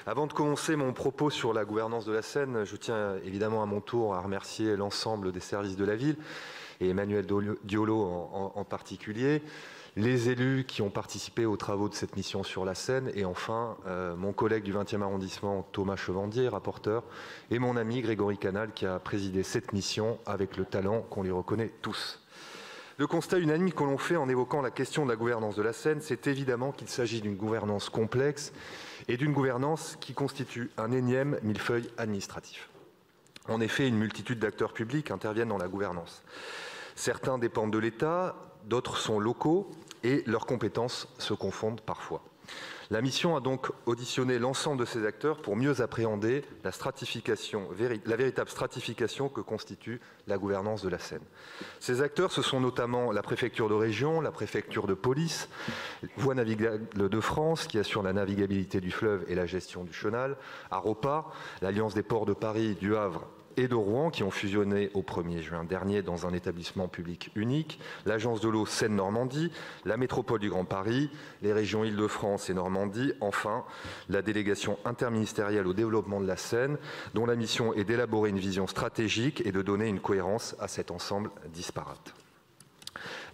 Avant de commencer mon propos sur la gouvernance de la Seine, je tiens évidemment à mon tour à remercier l'ensemble des services de la ville, et Emmanuel Diolo en particulier, les élus qui ont participé aux travaux de cette mission sur la Seine, et enfin mon collègue du 20e arrondissement Thomas Chevandier, rapporteur, et mon ami Grégory Canal qui a présidé cette mission avec le talent qu'on lui reconnaît tous. Le constat unanime que l'on fait en évoquant la question de la gouvernance de la Seine, c'est évidemment qu'il s'agit d'une gouvernance complexe et d'une gouvernance qui constitue un énième millefeuille administratif. En effet, une multitude d'acteurs publics interviennent dans la gouvernance. Certains dépendent de l'État, d'autres sont locaux et leurs compétences se confondent parfois. La mission a donc auditionné l'ensemble de ces acteurs pour mieux appréhender la véritable stratification que constitue la gouvernance de la Seine. Ces acteurs, ce sont notamment la préfecture de région, la préfecture de police, Voies navigables de France, qui assure la navigabilité du fleuve et la gestion du chenal, AROPA, l'Alliance des ports de Paris, du Havre et de Rouen, qui ont fusionné au 1er juin dernier dans un établissement public unique, l'Agence de l'eau Seine-Normandie, la métropole du Grand Paris, les régions Île-de-France et Normandie, enfin la délégation interministérielle au développement de la Seine, dont la mission est d'élaborer une vision stratégique et de donner une cohérence à cet ensemble disparate.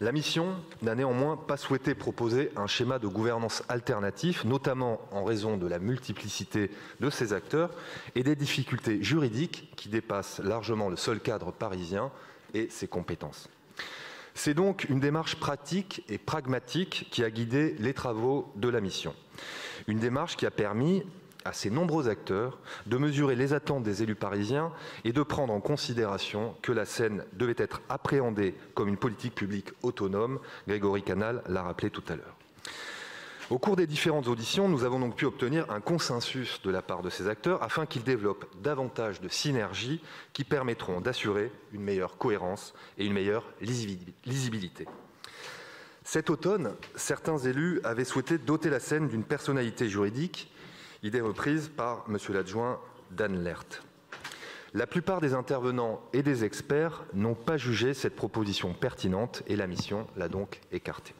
La mission n'a néanmoins pas souhaité proposer un schéma de gouvernance alternatif, notamment en raison de la multiplicité de ces acteurs et des difficultés juridiques qui dépassent largement le seul cadre parisien et ses compétences. C'est donc une démarche pratique et pragmatique qui a guidé les travaux de la mission. Une démarche qui a permis à ces nombreux acteurs de mesurer les attentes des élus parisiens et de prendre en considération que la Seine devait être appréhendée comme une politique publique autonome. Grégory Canal l'a rappelé tout à l'heure. Au cours des différentes auditions, nous avons donc pu obtenir un consensus de la part de ces acteurs afin qu'ils développent davantage de synergies qui permettront d'assurer une meilleure cohérence et une meilleure lisibilité. Cet automne, certains élus avaient souhaité doter la Seine d'une personnalité juridique, idée reprise par M. l'adjoint Dan Lert. La plupart des intervenants et des experts n'ont pas jugé cette proposition pertinente et la mission l'a donc écartée.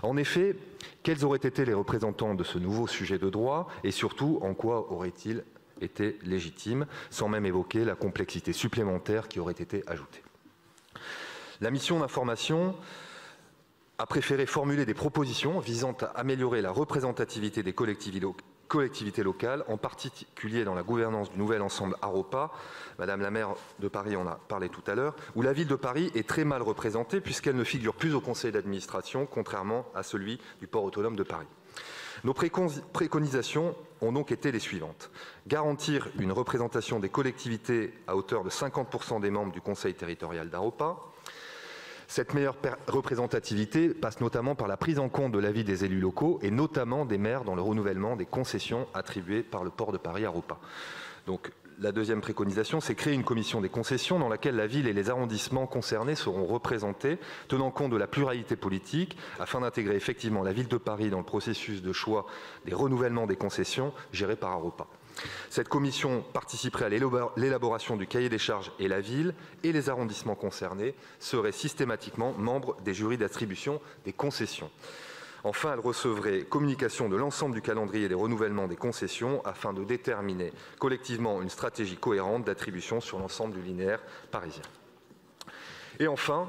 En effet, quels auraient été les représentants de ce nouveau sujet de droit et surtout en quoi aurait-il été légitime, sans même évoquer la complexité supplémentaire qui aurait été ajoutée. La mission d'information a préféré formuler des propositions visant à améliorer la représentativité des collectivités locales, en particulier dans la gouvernance du nouvel ensemble AROPA, Madame la maire de Paris en a parlé tout à l'heure, où la ville de Paris est très mal représentée puisqu'elle ne figure plus au conseil d'administration, contrairement à celui du port autonome de Paris. Nos préconisations ont donc été les suivantes. Garantir une représentation des collectivités à hauteur de 50% des membres du conseil territorial d'AROPA. Cette meilleure représentativité passe notamment par la prise en compte de l'avis des élus locaux et notamment des maires dans le renouvellement des concessions attribuées par le port de Paris AROPA. Donc, la deuxième préconisation, c'est créer une commission des concessions dans laquelle la ville et les arrondissements concernés seront représentés, tenant compte de la pluralité politique, afin d'intégrer effectivement la ville de Paris dans le processus de choix des renouvellements des concessions gérés par AROPA. Cette commission participerait à l'élaboration du cahier des charges et la ville et les arrondissements concernés seraient systématiquement membres des jurys d'attribution des concessions. Enfin, elle recevrait communication de l'ensemble du calendrier des renouvellements des concessions afin de déterminer collectivement une stratégie cohérente d'attribution sur l'ensemble du linéaire parisien. Et enfin,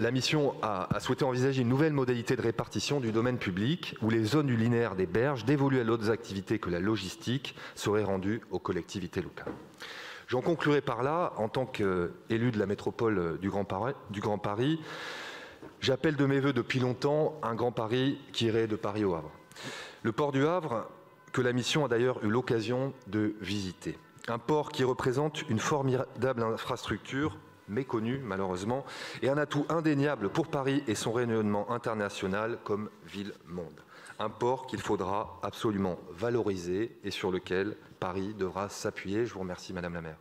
la mission a souhaité envisager une nouvelle modalité de répartition du domaine public où les zones du linéaire des berges, dévolues à d'autres activités que la logistique, seraient rendues aux collectivités locales. J'en conclurai par là, en tant qu'élu de la métropole du Grand Paris, j'appelle de mes voeux depuis longtemps un Grand Paris qui irait de Paris au Havre. Le port du Havre, que la mission a d'ailleurs eu l'occasion de visiter. Un port qui représente une formidable infrastructure, méconnu malheureusement, et un atout indéniable pour Paris et son rayonnement international comme ville-monde. Un port qu'il faudra absolument valoriser et sur lequel Paris devra s'appuyer. Je vous remercie Madame la maire.